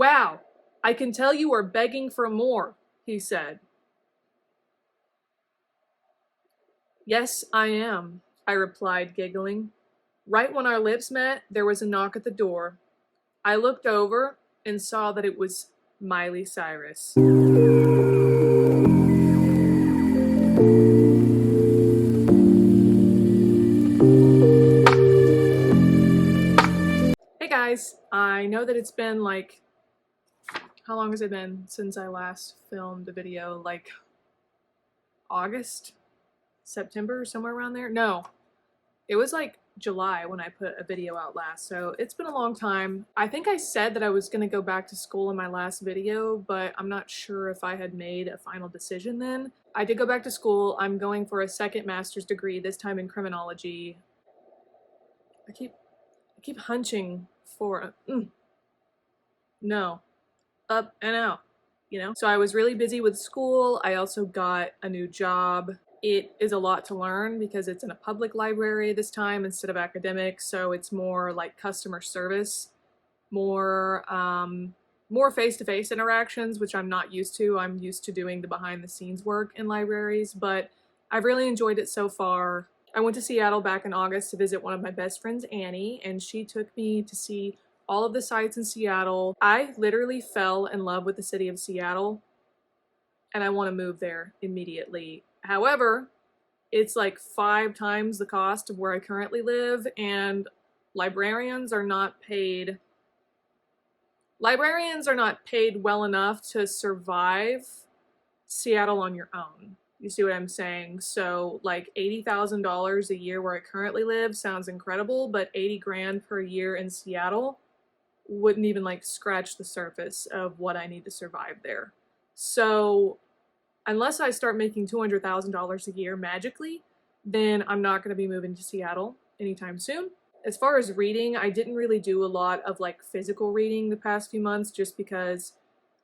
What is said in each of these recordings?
"Wow, I can tell you are begging for more," he said. "Yes, I am," I replied, giggling. Right when our lips met, there was a knock at the door. I looked over and saw that it was Miley Cyrus. Hey guys, I know that it's been like, how long has it been since I last filmed a video? Like August? September? Somewhere around there? No, it was like July when I put a video out last, so it's been a long time. I think I said that I was gonna go back to school in my last video, but I'm not sure if I had made a final decision then. I did go back to school. I'm going for a second master's degree, this time in criminology. I keep hunching for no, up and out, you know? So I was really busy with school. I also got a new job. It is a lot to learn because it's in a public library this time instead of academic, so it's more like customer service, more more face-to-face interactions, which I'm not used to. I'm used to doing the behind-the-scenes work in libraries, but I've really enjoyed it so far. I went to Seattle back in August to visit one of my best friends, Annie, and she took me to see all of the sites in Seattle. I literally fell in love with the city of Seattle, and I want to move there immediately. However, it's like 5 times the cost of where I currently live, and librarians are not paid well enough to survive Seattle on your own. You see what I'm saying? So like $80,000 a year where I currently live sounds incredible, but 80 grand per year in Seattle wouldn't even like scratch the surface of what I need to survive there. So unless I start making $200,000 a year magically, then I'm not going to be moving to Seattle anytime soon. As far as reading, I didn't really do a lot of like physical reading the past few months just because,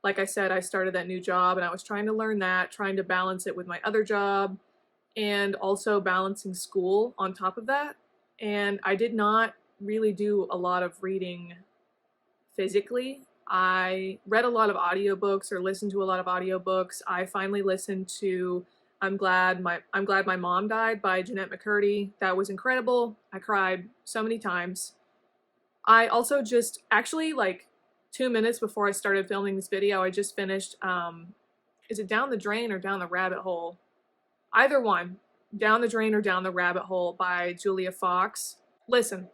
like I said, I started that new job and I was trying to learn that, trying to balance it with my other job, and also balancing school on top of that. And I did not really do a lot of reading physically. I read a lot of audiobooks or listened to a lot of audiobooks. I finally listened to I'm Glad My Mom Died by Jeanette McCurdy. That was incredible. I cried so many times. I also just actually like 2 minutes before I started filming this video, I just finished is it Down the Drain or Down the Rabbit Hole? Either one. Down the Drain or Down the Rabbit Hole by Julia Fox. Listen,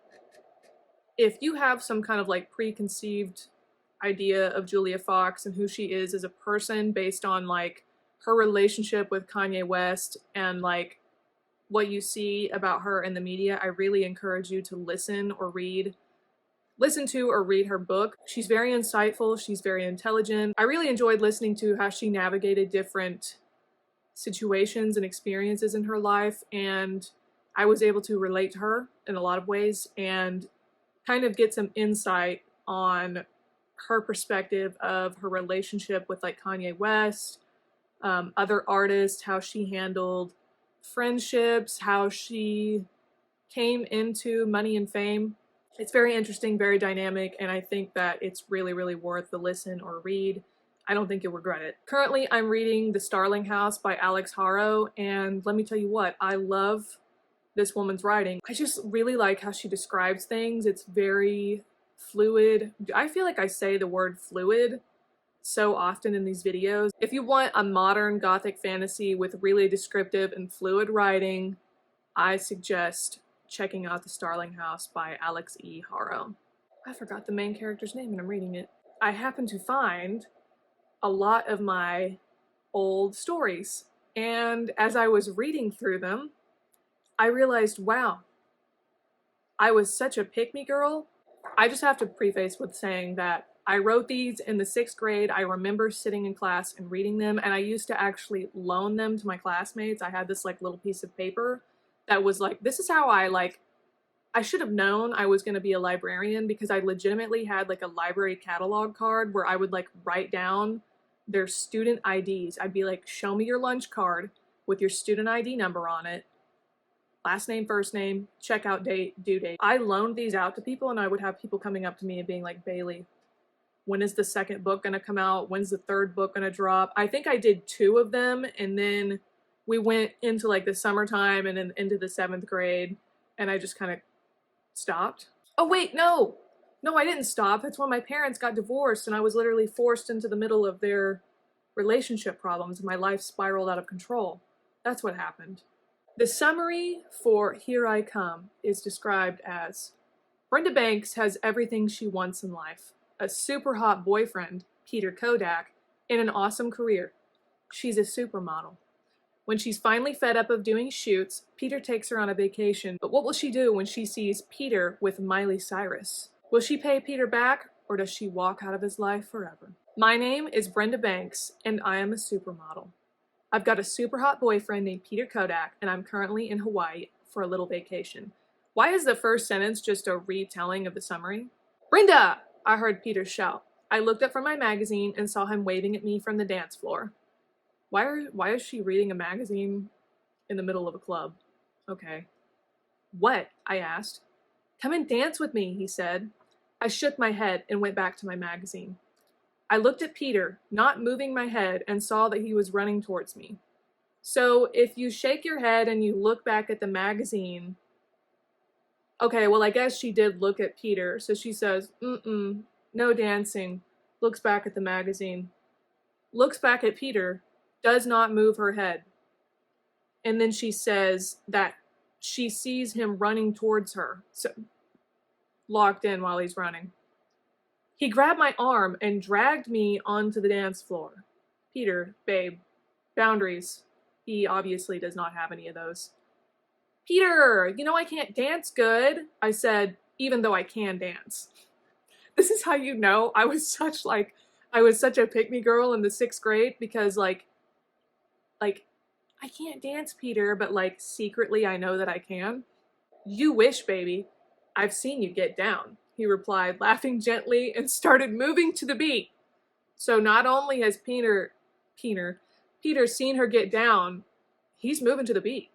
if you have some kind of like preconceived idea of Julia Fox and who she is as a person based on like her relationship with Kanye West and like what you see about her in the media, I really encourage you to listen to or read her book. She's very insightful. She's very intelligent. I really enjoyed listening to how she navigated different situations and experiences in her life, and I was able to relate to her in a lot of ways and kind of get some insight on her perspective of her relationship with like Kanye West, other artists, how she handled friendships, how she came into money and fame. It's very interesting, very dynamic, and I think that it's really, really worth the listen or read. I don't think you'll regret it. Currently, I'm reading The Starling House by Alex Haro, and let me tell you what, I love this woman's writing. I just really like how she describes things. It's very fluid. I feel like I say the word fluid so often in these videos. If you want a modern gothic fantasy with really descriptive and fluid writing, I suggest checking out The Starling House by Alex E. Haro. I forgot the main character's name and I'm reading it. I happened to find a lot of my old stories, and as I was reading through them, I realized, wow, I was such a pick-me girl. I just have to preface with saying that I wrote these in the 6th grade. I remember sitting in class and reading them, and I used to actually loan them to my classmates. I had this like little piece of paper that was like, this is how I should have known I was going to be a librarian, because I legitimately had like a library catalog card where I would like write down their student IDs. I'd be like, show me your lunch card with your student ID number on it. Last name, first name, checkout date, due date. I loaned these out to people, and I would have people coming up to me and being like, Bailey, when is the second book gonna come out? When's the third book gonna drop? I think I did 2 of them, and then we went into like the summertime and then into the 7th grade, and I just kind of stopped. Oh wait, no! No, I didn't stop. That's when my parents got divorced and I was literally forced into the middle of their relationship problems and my life spiraled out of control. That's what happened. The summary for Here I Come is described as Brenda Banks has everything she wants in life. A super hot boyfriend, Peter Kodak, and an awesome career. She's a supermodel. When she's finally fed up of doing shoots, Peter takes her on a vacation. But what will she do when she sees Peter with Miley Cyrus? Will she pay Peter back, or does she walk out of his life forever? My name is Brenda Banks, and I am a supermodel. I've got a super hot boyfriend named Peter Kodak, and I'm currently in Hawaii for a little vacation. Why is the first sentence just a retelling of the summary? Brenda! I heard Peter shout. I looked up from my magazine and saw him waving at me from the dance floor. Why is she reading a magazine in the middle of a club? Okay. What? I asked. Come and dance with me, he said. I shook my head and went back to my magazine. I looked at Peter, not moving my head, and saw that he was running towards me. So if you shake your head and you look back at the magazine... Okay, well, I guess she did look at Peter, so she says, no dancing. Looks back at the magazine. Looks back at Peter. Does not move her head. And then she says that she sees him running towards her, so locked in while he's running. He grabbed my arm and dragged me onto the dance floor. Peter, babe, boundaries. He obviously does not have any of those. Peter, you know I can't dance good, I said, even though I can dance. This is how you know I was such a pick-me girl in the 6th grade, because like, I can't dance, Peter, but like secretly I know that I can. You wish, baby. I've seen you get down, he replied, laughing gently, and started moving to the beat. So not only has Peter seen her get down, he's moving to the beat.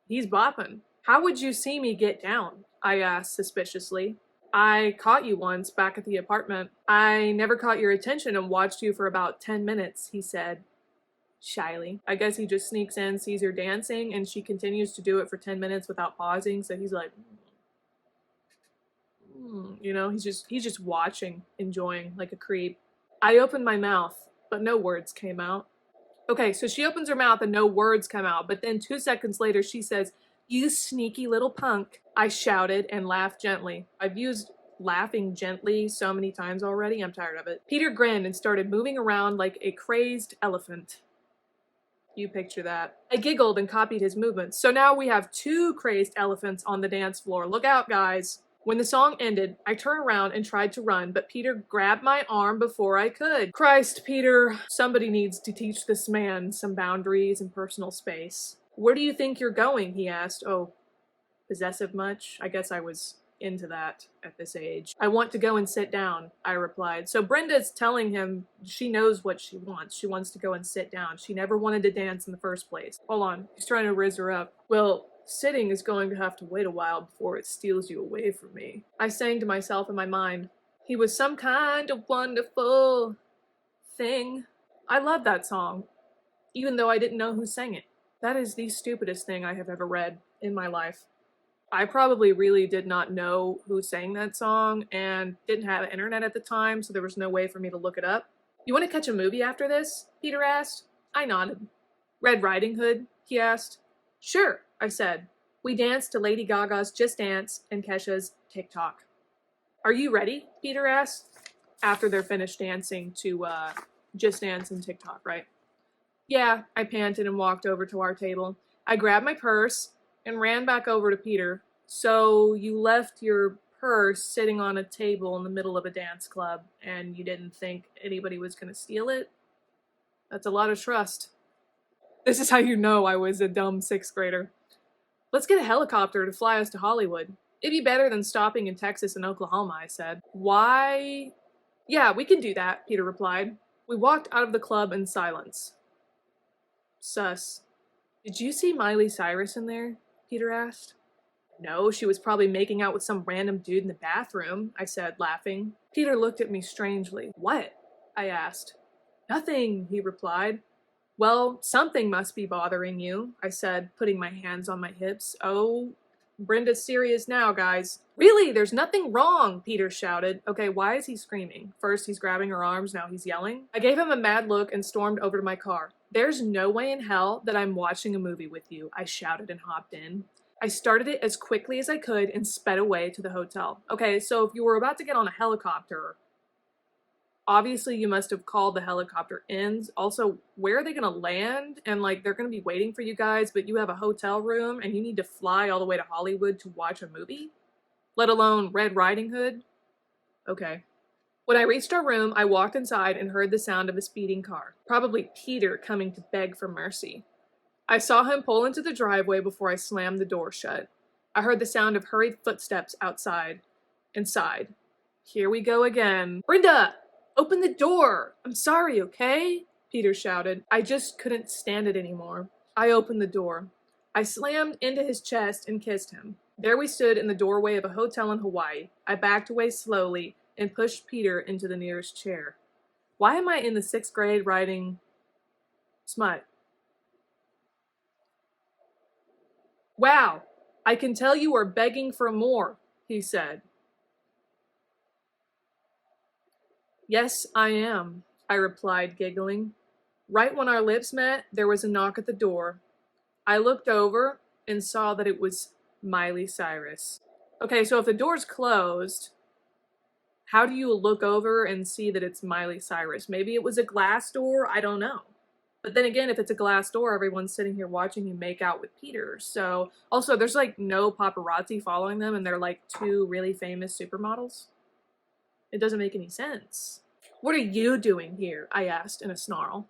He's bopping. How would you see me get down? I asked suspiciously. I caught you once back at the apartment. I never caught your attention and watched you for about 10 minutes, he said. Shyly. I guess he just sneaks in, sees her dancing, and she continues to do it for 10 minutes without pausing, so he's like, you know, he's just watching, enjoying, like a creep. I opened my mouth, but no words came out. Okay, so she opens her mouth and no words come out, but then 2 seconds later she says, "You sneaky little punk," I shouted and laughed gently. I've used laughing gently so many times already, I'm tired of it. Peter grinned and started moving around like a crazed elephant. You picture that. I giggled and copied his movements. So now we have 2 crazed elephants on the dance floor. Look out, guys. When the song ended, I turned around and tried to run, but Peter grabbed my arm before I could. Christ, Peter, somebody needs to teach this man some boundaries and personal space. Where do you think you're going? He asked. Oh, possessive much? I guess I was into that at this age. I want to go and sit down, I replied. So Brenda's telling him she knows what she wants. She wants to go and sit down. She never wanted to dance in the first place. Hold on, he's trying to riz her up. Well, sitting is going to have to wait a while before it steals you away from me. I sang to myself in my mind. He was some kind of wonderful thing. I love that song, even though I didn't know who sang it. That is the stupidest thing I have ever read in my life. I probably really did not know who sang that song and didn't have internet at the time, so there was no way for me to look it up. You want to catch a movie after this? Peter asked. I nodded. Red Riding Hood? He asked. Sure, I said. We danced to Lady Gaga's Just Dance and Kesha's TikTok. Are you ready? Peter asked. After they're finished dancing to Just Dance and TikTok, right? Yeah, I panted and walked over to our table. I grabbed my purse and ran back over to Peter. So you left your purse sitting on a table in the middle of a dance club and you didn't think anybody was going to steal it? That's a lot of trust. This is how you know I was a dumb 6th grader. Let's get a helicopter to fly us to Hollywood. It'd be better than stopping in Texas and Oklahoma, I said. Why? Yeah, we can do that, Peter replied. We walked out of the club in silence. Sus. Did you see Miley Cyrus in there? Peter asked. No, she was probably making out with some random dude in the bathroom, I said, laughing. Peter looked at me strangely. What? I asked. Nothing, he replied. Well, something must be bothering you, I said, putting my hands on my hips. Oh, Brenda's serious now, guys. Really? There's nothing wrong, Peter shouted. Okay, why is he screaming? First he's grabbing her arms, now he's yelling. I gave him a mad look and stormed over to my car. There's no way in hell that I'm watching a movie with you, I shouted and hopped in. I started it as quickly as I could and sped away to the hotel. Okay, so if you were about to get on a helicopter, obviously you must have called the helicopter in. Also, where are they gonna land? And like, they're gonna be waiting for you guys, but you have a hotel room and you need to fly all the way to Hollywood to watch a movie? Let alone Red Riding Hood? Okay. When I reached our room, I walked inside and heard the sound of a speeding car. Probably Peter coming to beg for mercy. I saw him pull into the driveway before I slammed the door shut. I heard the sound of hurried footsteps outside and sighed. Here we go again. Brenda! Open the door! I'm sorry, okay? Peter shouted. I just couldn't stand it anymore. I opened the door. I slammed into his chest and kissed him. There we stood in the doorway of a hotel in Hawaii. I backed away slowly and pushed Peter into the nearest chair. Why am I in the 6th grade writing smut? Wow, I can tell you are begging for more, he said. Yes, I am, I replied, giggling. Right when our lips met, there was a knock at the door. I looked over and saw that it was Miley Cyrus. Okay, so if the door's closed, how do you look over and see that it's Miley Cyrus? Maybe it was a glass door, I don't know. But then again, if it's a glass door, everyone's sitting here watching you make out with Peter. So, also, there's like no paparazzi following them and they're like 2 really famous supermodels. It doesn't make any sense. What are you doing here? I asked in a snarl.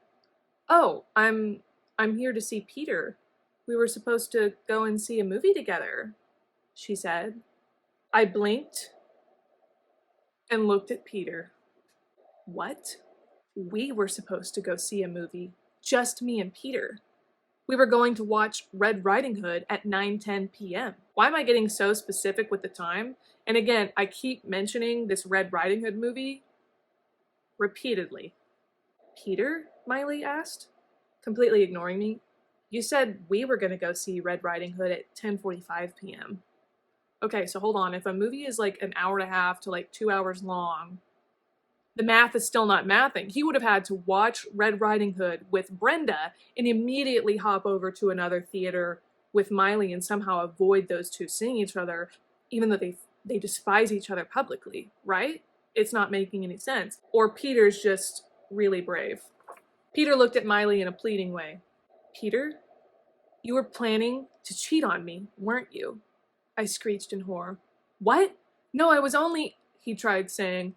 Oh, I'm here to see Peter. We were supposed to go and see a movie together, she said. I blinked and looked at Peter. What? We were supposed to go see a movie. Just me and Peter. We were going to watch Red Riding Hood at 9:10 p.m. Why am I getting so specific with the time? And again, I keep mentioning this Red Riding Hood movie repeatedly. Peter? Miley asked, completely ignoring me. You said we were going to go see Red Riding Hood at 10:45 p.m. Okay, so hold on. If a movie is like an hour and a half to like 2 hours long, the math is still not mathing. He would have had to watch Red Riding Hood with Brenda and immediately hop over to another theater with Miley and somehow avoid those two seeing each other, even though they despise each other publicly, right? It's not making any sense. Or Peter's just really brave. Peter looked at Miley in a pleading way. Peter, you were planning to cheat on me, weren't you? I screeched in horror. What? No, I was only, he tried saying.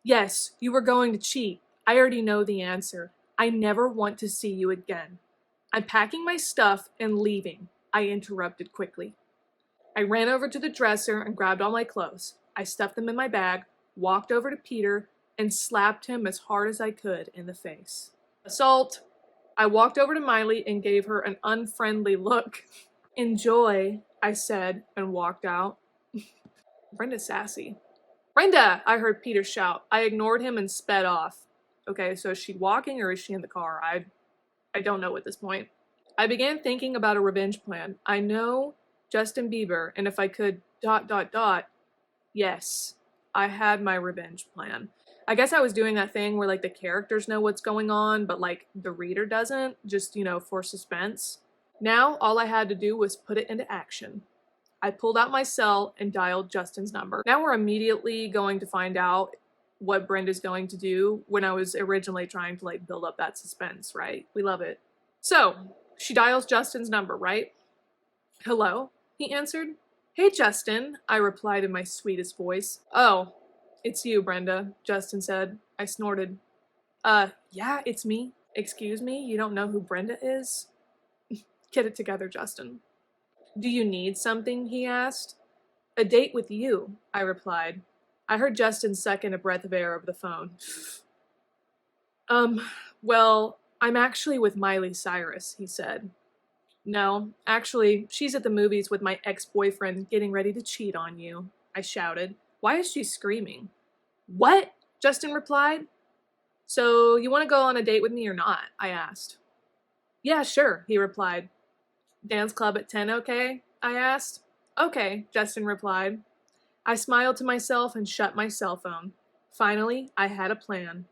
Yes, you were going to cheat. I already know the answer. I never want to see you again. I'm packing my stuff and leaving, I interrupted quickly. I ran over to the dresser and grabbed all my clothes. I stuffed them in my bag, walked over to Peter, and slapped him as hard as I could in the face. Assault! I walked over to Miley and gave her an unfriendly look. Enjoy, I said, and walked out. Brenda's sassy. Brenda! I heard Peter shout. I ignored him and sped off. Okay, so is she walking or is she in the car? I don't know at this point. I began thinking about a revenge plan. I know Justin Bieber, and if I could ... Yes, I had my revenge plan. I guess I was doing that thing where like the characters know what's going on, but like the reader doesn't, just, for suspense. Now, all I had to do was put it into action. I pulled out my cell and dialed Justin's number. Now we're immediately going to find out what Brenda's going to do when I was originally trying to like build up that suspense, right? We love it. So, she dials Justin's number, right? Hello? He answered. Hey, Justin, I replied in my sweetest voice. Oh, it's you, Brenda, Justin said. I snorted. Yeah, it's me. Excuse me, you don't know who Brenda is? Get it together, Justin. Do you need something? He asked. A date with you, I replied. I heard Justin suck in a breath of air over the phone. Well, I'm actually with Miley Cyrus, he said. No, actually, she's at the movies with my ex-boyfriend getting ready to cheat on you, I shouted. Why is she screaming? What? Justin replied. So, you want to go on a date with me or not? I asked. Yeah, sure, he replied. Dance club at 10, okay? I asked. Okay, Justin replied. I smiled to myself and shut my cell phone. Finally, I had a plan.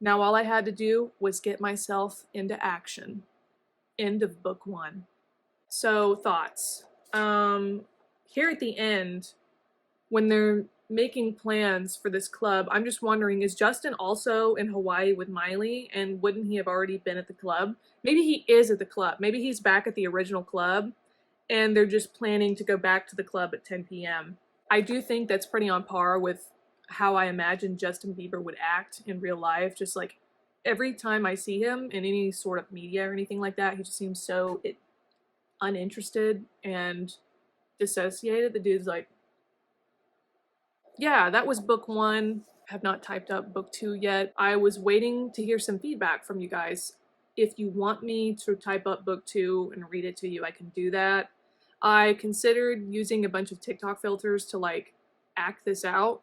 Now all I had to do was get myself into action. End of book 1. So, thoughts. Here at the end, when they're making plans for this club, I'm just wondering, is Justin also in Hawaii with Miley? And wouldn't he have already been at the club? Maybe he is at the club. Maybe he's back at the original club and they're just planning to go back to the club at 10 p.m. I do think that's pretty on par with how I imagine Justin Bieber would act in real life. Just like every time I see him in any sort of media or anything like that, he just seems so uninterested and dissociated. The dude's like, yeah, that was book 1. I have not typed up book 2 yet. I was waiting to hear some feedback from you guys. If you want me to type up book 2 and read it to you, I can do that. I considered using a bunch of TikTok filters to like act this out.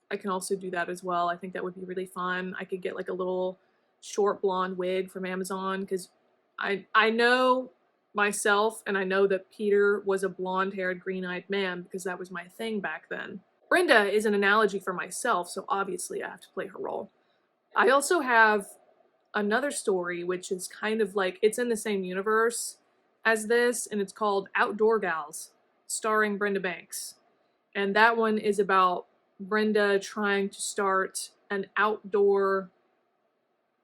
I can also do that as well. I think that would be really fun. I could get like a little short blonde wig from Amazon because I know myself and I know that Peter was a blonde-haired, green-eyed man because that was my thing back then. Brenda is an analogy for myself, so obviously I have to play her role. I also have another story which is kind of like, it's in the same universe as this, and it's called Outdoor Gals, starring Brenda Banks. And that one is about Brenda trying to start an outdoor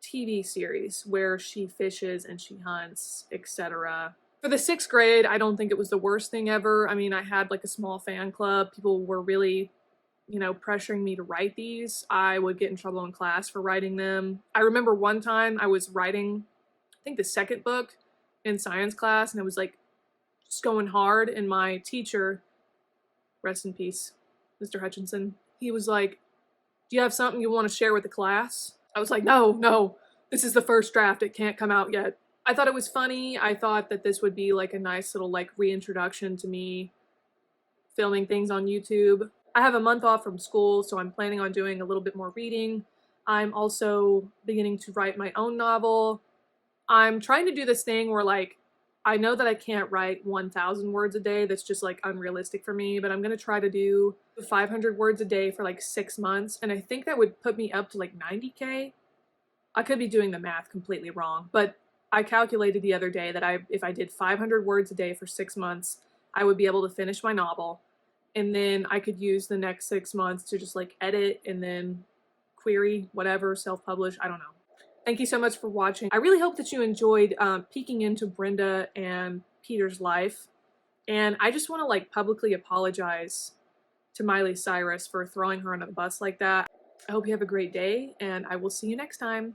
TV series where she fishes and she hunts, etc. For the 6th grade, I don't think it was the worst thing ever. I mean, I had like a small fan club. People were really, pressuring me to write these. I would get in trouble in class for writing them. I remember one time I was writing, I think the 2nd book in science class, and I was like just going hard, and my teacher, rest in peace, Mr. Hutchinson, he was like, do you have something you want to share with the class? I was like, no, this is the first draft. It can't come out yet. I thought it was funny. I thought that this would be like a nice little like reintroduction to me filming things on YouTube. I have a month off from school, so I'm planning on doing a little bit more reading. I'm also beginning to write my own novel. I'm trying to do this thing where like, I know that I can't write 1,000 words a day. That's just like unrealistic for me, but I'm going to try to do 500 words a day for like 6 months. And I think that would put me up to like 90K. I could be doing the math completely wrong, but I calculated the other day that if I did 500 words a day for 6 months, I would be able to finish my novel. And then I could use the next 6 months to just like edit and then query, whatever, self-publish, I don't know. Thank you so much for watching. I really hope that you enjoyed peeking into Brenda and Peter's life. And I just want to like publicly apologize to Miley Cyrus for throwing her under the bus like that. I hope you have a great day, and I will see you next time.